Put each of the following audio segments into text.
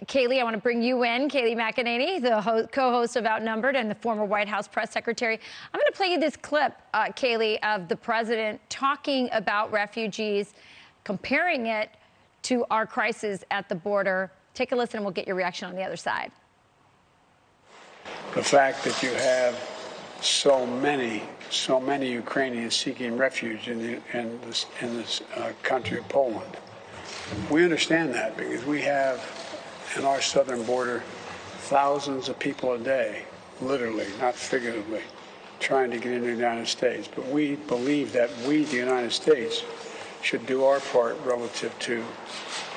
Kayleigh, I want to bring you in. Kayleigh McEnany, the co-host of Outnumbered and the former White House press secretary. I'm going to play you this clip, Kayleigh, of the president talking about refugees, comparing it to our crisis at the border. Take a listen and we'll get your reaction on the other side. The fact that you have so many Ukrainians seeking refuge in this country of Poland. We understand that because we have in our southern border thousands of people a day, literally, not figuratively, trying to get into the United States. But we believe that we, the United States, should do our part relative to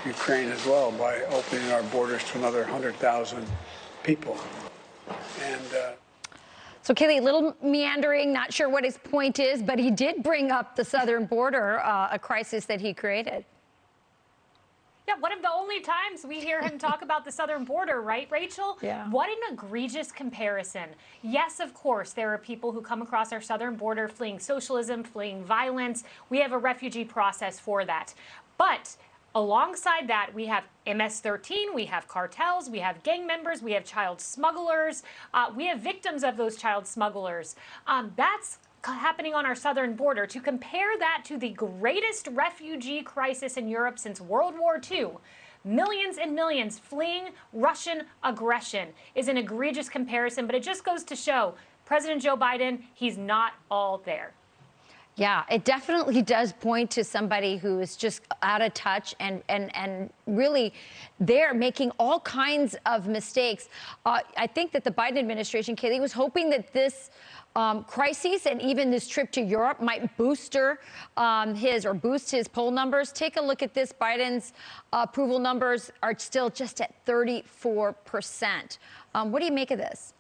Ukraine as well by opening our borders to another 100,000 people. And so, Kayleigh, a little meandering, not sure what his point is, but he did bring up the southern border, a crisis that he created. Yeah, one of the only times we hear him talk about the southern border, right, Rachel? Yeah. What an egregious comparison. Yes, of course, there are people who come across our southern border fleeing socialism, fleeing violence. We have a refugee process for that. But alongside that, we have MS-13, we have cartels, we have gang members, we have child smugglers, we have victims of those child smugglers. That's happening on our southern border. To compare that to the greatest refugee crisis in Europe since World War II, millions and millions fleeing Russian aggression, is an egregious comparison, but it just goes to show President Joe Biden, he's not all there. Yeah, it definitely does point to somebody who is just out of touch and really they're making all kinds of mistakes. I think that the Biden administration, Kayleigh, was hoping that this crisis and even this trip to Europe might boost his poll numbers. Take a look at this. Biden's approval numbers are still just at 34%. What do you make of this?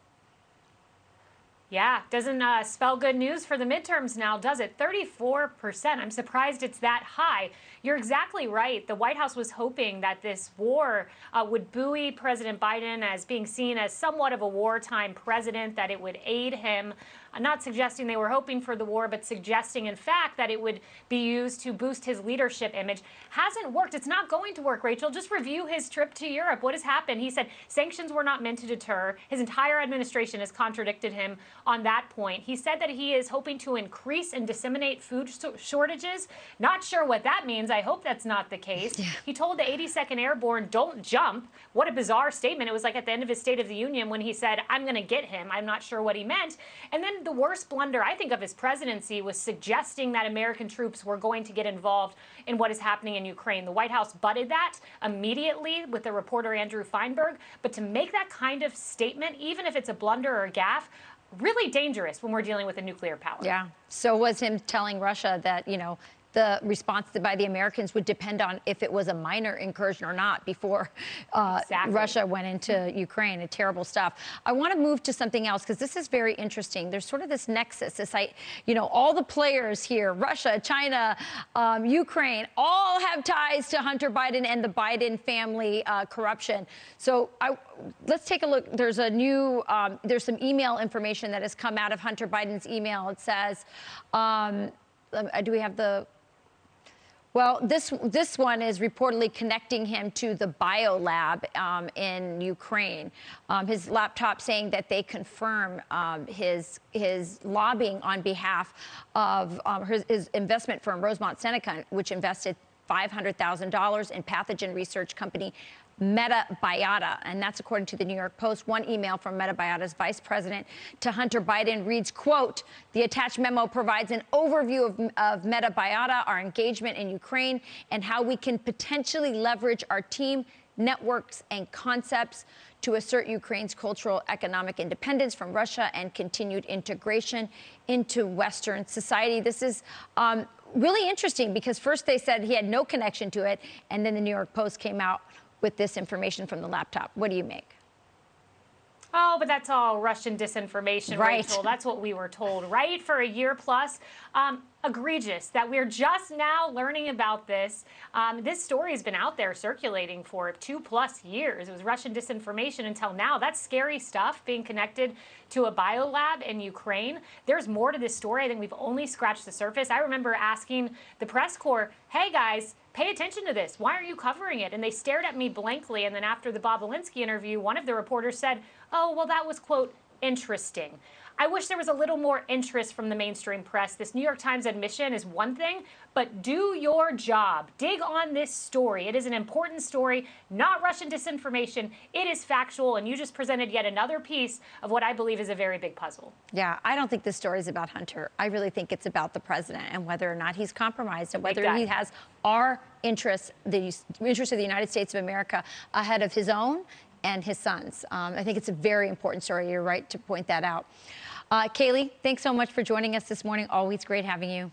Yeah, doesn't spell good news for the midterms now, does it? 34%. I'm surprised it's that high. You're exactly right. The White House was hoping that this war would buoy President Biden as being seen as somewhat of a wartime president, that it would aid him. I'm not suggesting they were hoping for the war, but suggesting, in fact, that it would be used to boost his leadership image. Hasn't worked. It's not going to work, Rachel. Just review his trip to Europe. What has happened? He said sanctions were not meant to deter. His entire administration has contradicted him on that point. He said that he is hoping to increase and disseminate food shortages. Not sure what that means. I hope that's not the case. Yeah. He told the 82nd Airborne, don't jump. What a bizarre statement. It was like at the end of his State of the Union when he said, I'm going to get him. I'm not sure what he meant. And then the worst blunder, I think, of his presidency was suggesting that American troops were going to get involved in what is happening in Ukraine. The White House butted that immediately with the reporter Andrew Feinberg. But to make that kind of statement, even if it's a blunder or a gaffe, really dangerous when we're dealing with a nuclear power. Yeah. So was him telling Russia that, you know, the response by the Americans would depend on if it was a minor incursion or not before Exactly. Russia went into Ukraine. Terrible stuff. I want to move to something else because this is very interesting. There's sort of this nexus, all the players here, Russia, China, Ukraine, all have ties to Hunter Biden and the Biden family corruption. So let's take a look. There's there's some email information that has come out of Hunter Biden's email. It says, do we have the... Well, this one is reportedly connecting him to the biolab in Ukraine. His laptop saying that they confirm his lobbying on behalf of his investment firm, Rosemont Seneca, which invested $500,000 in pathogen research company Metabiota, and that's according to the New York Post. One email from Metabiota's vice president to Hunter Biden reads, quote, the attached memo provides an overview of Metabiota, our engagement in Ukraine, and how we can potentially leverage our team, networks, and concepts to assert Ukraine's cultural economic independence from Russia and continued integration into Western society. This is really interesting because first they said he had no connection to it, and then the New York Post came out with this information from the laptop. What do you make? Oh, but that's all Russian disinformation, right. Rachel. That's what we were told, right? For a year plus. Egregious that we're just now learning about this. This story has been out there circulating for 2+ years. It was Russian disinformation until now. That's scary stuff, being connected to a biolab in Ukraine. There's more to this story. I think we've only scratched the surface. I remember asking the press corps, hey guys, pay attention to this. Why aren't you covering it? And they stared at me blankly. And then after the Bob Alinsky interview, one of the reporters said, oh, well, that was, quote, interesting. I wish there was a little more interest from the mainstream press. This New York Times admission is one thing, but do your job. Dig on this story. It is an important story, not Russian disinformation. It is factual, and you just presented yet another piece of what I believe is a very big puzzle. Yeah, I don't think this story is about Hunter. I really think it's about the president and whether or not he's compromised and whether he has our interests, the interests of the United States of America, ahead of his own and his sons. I think it's a very important story. You're right to point that out. Kayleigh, thanks so much for joining us this morning. Always great having you.